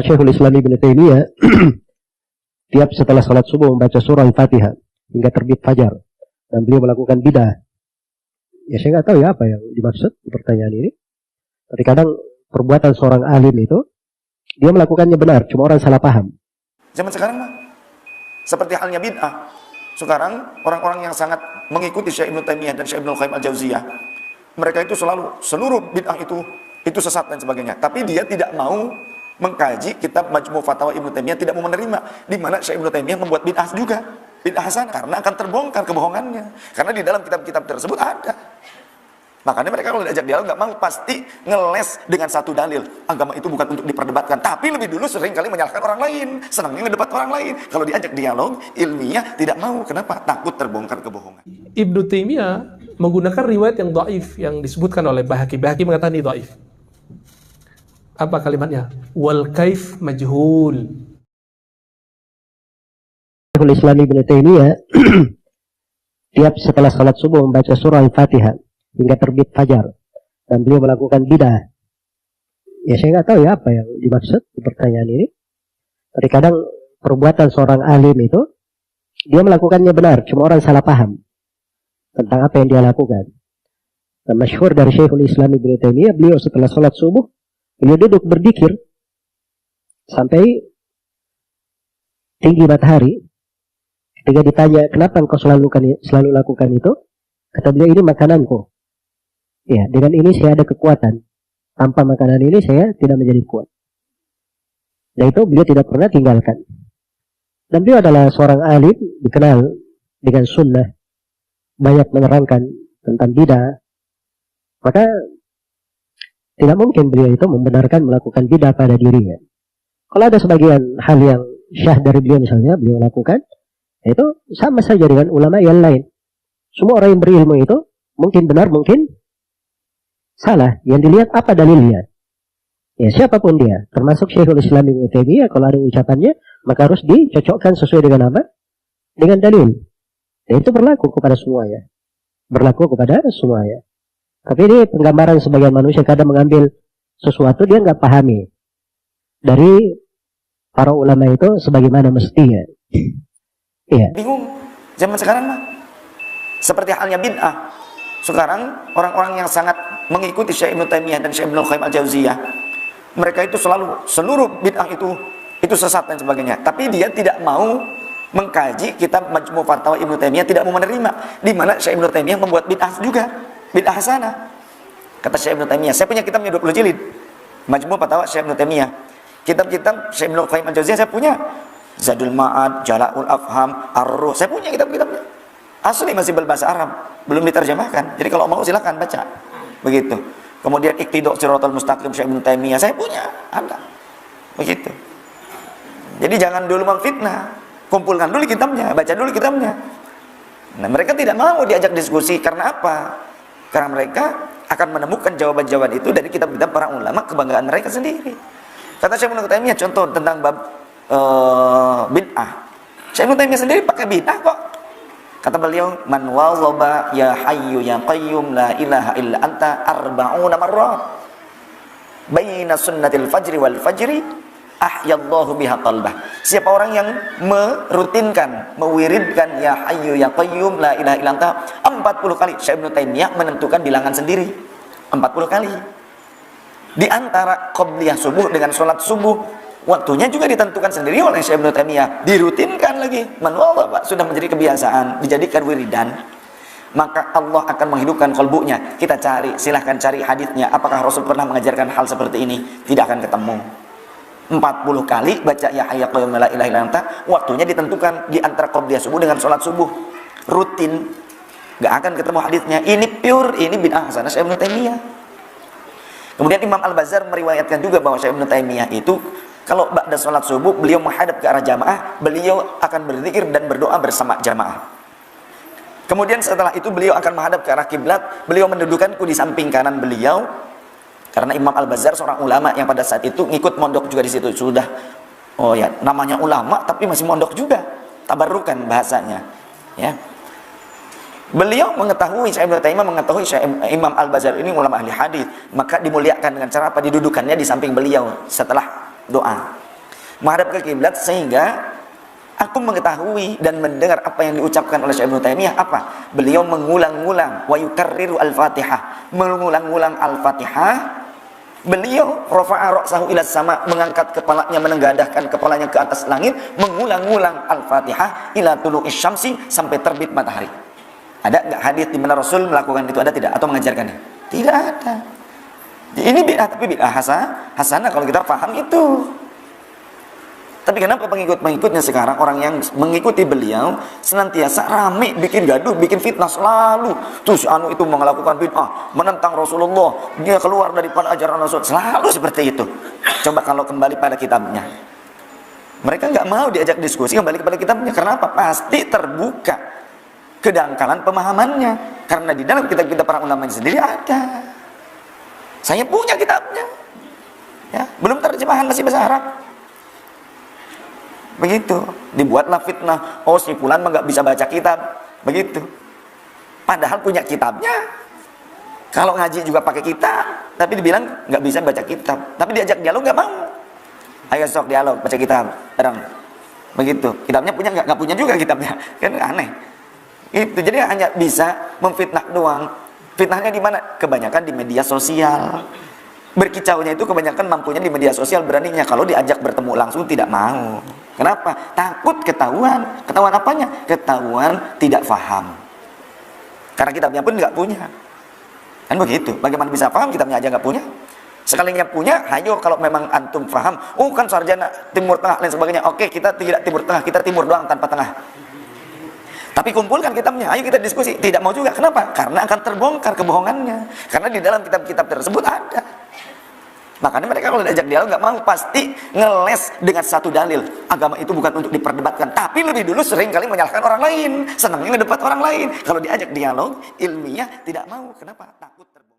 Syekhul Islam Ibnu Taimiyah tiap setelah salat subuh membaca surah Al-Fatihah hingga terbit fajar, dan beliau melakukan bidah. Ya saya nggak tahu ya apa yang dimaksud di pertanyaan ini. Tapi kadang perbuatan seorang alim itu dia melakukannya benar, cuma orang salah paham. Zaman sekarang mah seperti halnya bid'ah. Sekarang orang-orang yang sangat mengikuti Syekh Ibnu Taimiyah dan Syekh Ibnu Qayyim Al-Jauziyah, mereka itu selalu seluruh bid'ah itu sesat dan sebagainya. Tapi dia tidak mau mengkaji kitab Majmu' Fatawa Ibnu Taimiyah, tidak mau menerima di mana Syekh Ibnu Taimiyah membuat bid'ah juga, bid'ah hasanah, karena akan terbongkar kebohongannya. Karena di dalam kitab-kitab tersebut ada. Makanya mereka kalau diajak dialog nggak mau, pasti ngeles dengan satu dalil. Agama itu bukan untuk diperdebatkan, tapi lebih dulu sering kali menyalahkan orang lain, senangnya ngedebat orang lain. Kalau diajak dialog ilmiah tidak mau. Kenapa? Takut terbongkar kebohongan. Ibnu Taimiyah menggunakan riwayat yang dhaif yang disebutkan oleh Bahaqi. Bahaqi mengatakan ini dhaif. Apa kalimatnya? Wal kaif majhul. Syekhul Islam Ibnu Taimiyah tiap setelah salat subuh membaca surah Al-Fatihah hingga terbit fajar, dan beliau melakukan bidah. Ya saya nggak tahu ya apa yang dimaksud di pertanyaan ini. Tapi kadang perbuatan seorang alim itu dia melakukannya benar, cuma orang salah paham tentang apa yang dia lakukan. Dan masyhur dari Syekhul Islam Ibnu Taimiyah, beliau setelah salat subuh beliau duduk berzikir sampai tinggi matahari. Ketika ditanya kenapa engkau selalu lakukan itu, kata beliau, ini makananku. Ya, dengan ini saya ada kekuatan. Tanpa makanan ini saya tidak menjadi kuat. Dan itu beliau tidak pernah tinggalkan. Dan beliau adalah seorang alim, dikenal dengan sunnah, banyak menerangkan tentang bidah. Maka tidak mungkin beliau itu membenarkan melakukan bidah pada dirinya. Kalau ada sebagian hal yang syah dari beliau misalnya, beliau lakukan, itu sama saja dengan ulama yang lain. Semua orang yang berilmu itu mungkin benar, mungkin salah. Yang dilihat apa dalilnya. Ya siapapun dia, termasuk Syekhul Islam Ibnu Taimiyah, kalau ada ucapannya maka harus dicocokkan sesuai dengan apa? Dengan dalil. Dan itu berlaku kepada semuanya. Berlaku kepada semuanya. Tapi ini penggambaran sebagian manusia kadang mengambil sesuatu dia nggak pahami dari para ulama itu sebagaimana mestinya. Iya. Bingung zaman sekarang mah seperti halnya bid'ah. Sekarang orang-orang yang sangat mengikuti Syekh Ibnu Taimiyah dan Syekh Ibnu Qayyim Al-Jauziyah, mereka itu selalu seluruh bid'ah itu sesat dan sebagainya. Tapi dia tidak mau mengkaji kitab Majmu' Fatawa Ibnu Taimiyah, tidak mau menerima di mana Syekh Ibnu Taimiyah membuat bid'ah juga, bid'ah hasanah. Kata Syekh Ibnu Taimiyah, saya punya kitabnya 20 jilid, Majmu' Fatawa Syekh Ibnu Taimiyah. Kitab-kitab Syekh Ibnu Qayyim Al-Jauziyah saya punya, Zadul Ma'ad, Jala'ul Afham, Ar-Ruh, saya punya kitab-kitabnya. Asli masih berbahasa Arab, belum diterjemahkan. Jadi kalau mau silakan baca. Begitu. Kemudian Iqtida' Shiratal Mustaqim Syekh Ibnu Taimiyah, saya punya, ada. Begitu. Jadi jangan dulu memfitnah. Kumpulkan dulu kitabnya, baca dulu kitabnya. Nah, mereka tidak mau diajak diskusi karena apa? Karena mereka akan menemukan jawaban-jawaban itu dari kitab-kitab para ulama kebanggaan mereka sendiri. Kata Syekh Ibnu Taimiyah contoh tentang bab bid'ah. Syekh Ibnu Taimiyah sendiri pakai bid'ah kok. Kata beliau, man wazaba ya hayyu ya qayyum la ilaha illa anta arba'una marrat baina sunnatil fajri wal fajri ahyallahu biha qalbah. Siapa orang yang merutinkan, mewiridkan ya hayyu ya qayyum la ilaha illa anta 40 kali. Syekh Ibnu Taimiyah menentukan bilangan sendiri 40 kali. Di antara qabliyah subuh dengan sholat subuh, waktunya juga ditentukan sendiri oleh Syekh Ibnu Taimiyah, dirutinkan lagi. Manual Pak sudah menjadi kebiasaan, dijadikan wiridan, maka Allah akan menghidupkan kalbunya. Kita cari, silahkan cari hadisnya. Apakah Rasul pernah mengajarkan hal seperti ini? Tidak akan ketemu. 40 kali baca ya hayya qayyum la ilaha illa anta, waktunya ditentukan di antara qabliyah subuh dengan sholat subuh, rutin. Gak akan ketemu hadisnya. Ini pure, ini bid'ah hasanah Syekh Ibnu Taimiyah. Kemudian Imam Al-Bazzar meriwayatkan juga bahwa Syekh Ibnu Taimiyah itu kalau ba'da sholat subuh beliau menghadap ke arah jamaah, beliau akan berzikir dan berdoa bersama jamaah. Kemudian setelah itu beliau akan menghadap ke arah kiblat, beliau mendudukanku di samping kanan beliau. Karena Imam Al-Bazzar seorang ulama yang pada saat itu ngikut mondok juga di situ. Sudah, oh ya, namanya ulama tapi masih mondok juga. Tabarrukan bahasanya. Ya. Beliau mengetahui, Syekh Ibnu Taimiyah mengetahui Imam Al-Bazzar ini ulama ahli hadis, maka dimuliakan dengan cara apa? Didudukannya di samping beliau setelah doa. menghadap ke kiblat, sehingga aku mengetahui dan mendengar apa yang diucapkan oleh Syekh Ibnu Taimiyah. Apa? Beliau mengulang-ulang wa yukarriru al-Fatihah, mengulang-ulang al-Fatihah. Beliau rafa'a ra'sahu ila sama, mengangkat kepalanya, menengadahkan kepalanya ke atas langit, mengulang-ulang al-Fatihah ila tulu'is syamsi, sampai terbit matahari. Ada enggak hadis di mana Rasul melakukan itu, ada tidak, atau mengajarkannya? Tidak ada. Ini bid'ah, tapi bid'ah hasanah kalau kita paham itu. Tapi kenapa pengikut-pengikutnya sekarang, orang yang mengikuti beliau senantiasa rame, bikin gaduh, bikin fitnah selalu. Terus itu melakukan bid'ah, menentang Rasulullah, dia keluar daripada ajaran Rasul, selalu seperti itu. Coba kalau kembali pada kitabnya, mereka nggak mau diajak diskusi, kembali kepada kitabnya. Karena apa? Pasti terbuka kedangkalan pemahamannya. Karena di dalam kitab-kitab para ulama sendiri ada. Saya punya kitabnya, ya, belum terjemahan, masih bahasa Arab. Begitu, dibuatlah fitnah. Oh, si fulan mah nggak bisa baca kitab, begitu. Padahal punya kitabnya. Kalau ngaji juga pakai kitab, tapi dibilang nggak bisa baca kitab. Tapi diajak dialog nggak mau. Ayo sok dialog, baca kitab, bareng. Begitu. Kitabnya punya nggak punya juga kitabnya, kan aneh. Itu jadi hanya bisa memfitnah doang. Fitnahnya di mana? Kebanyakan di media sosial. Berkicaunya itu kebanyakan mampunya di media sosial, beraninya. Kalau diajak bertemu langsung tidak mau. Kenapa? Takut ketahuan. Ketahuan apanya? Ketahuan tidak paham. Karena kitabnya pun nggak punya. Kan begitu. Bagaimana bisa paham, kitabnya aja nggak punya? Sekalinya punya, ayo kalau memang antum paham. Oh, kan sarjana Timur Tengah dan sebagainya. Oke, kita tidak Timur Tengah, kita Timur doang tanpa tengah. Tapi kumpulkan kitabnya, ayo kita diskusi. Tidak mau juga. Kenapa? Karena akan terbongkar kebohongannya. Karena di dalam kitab-kitab tersebut ada. Makanya mereka kalau diajak dialog nggak mau, pasti ngeles dengan satu dalil. Agama itu bukan untuk diperdebatkan, tapi lebih dulu sering kali menyalahkan orang lain, senangnya ngedebat orang lain. Kalau diajak dialog ilmiah tidak mau. Kenapa? Takut terbongkar.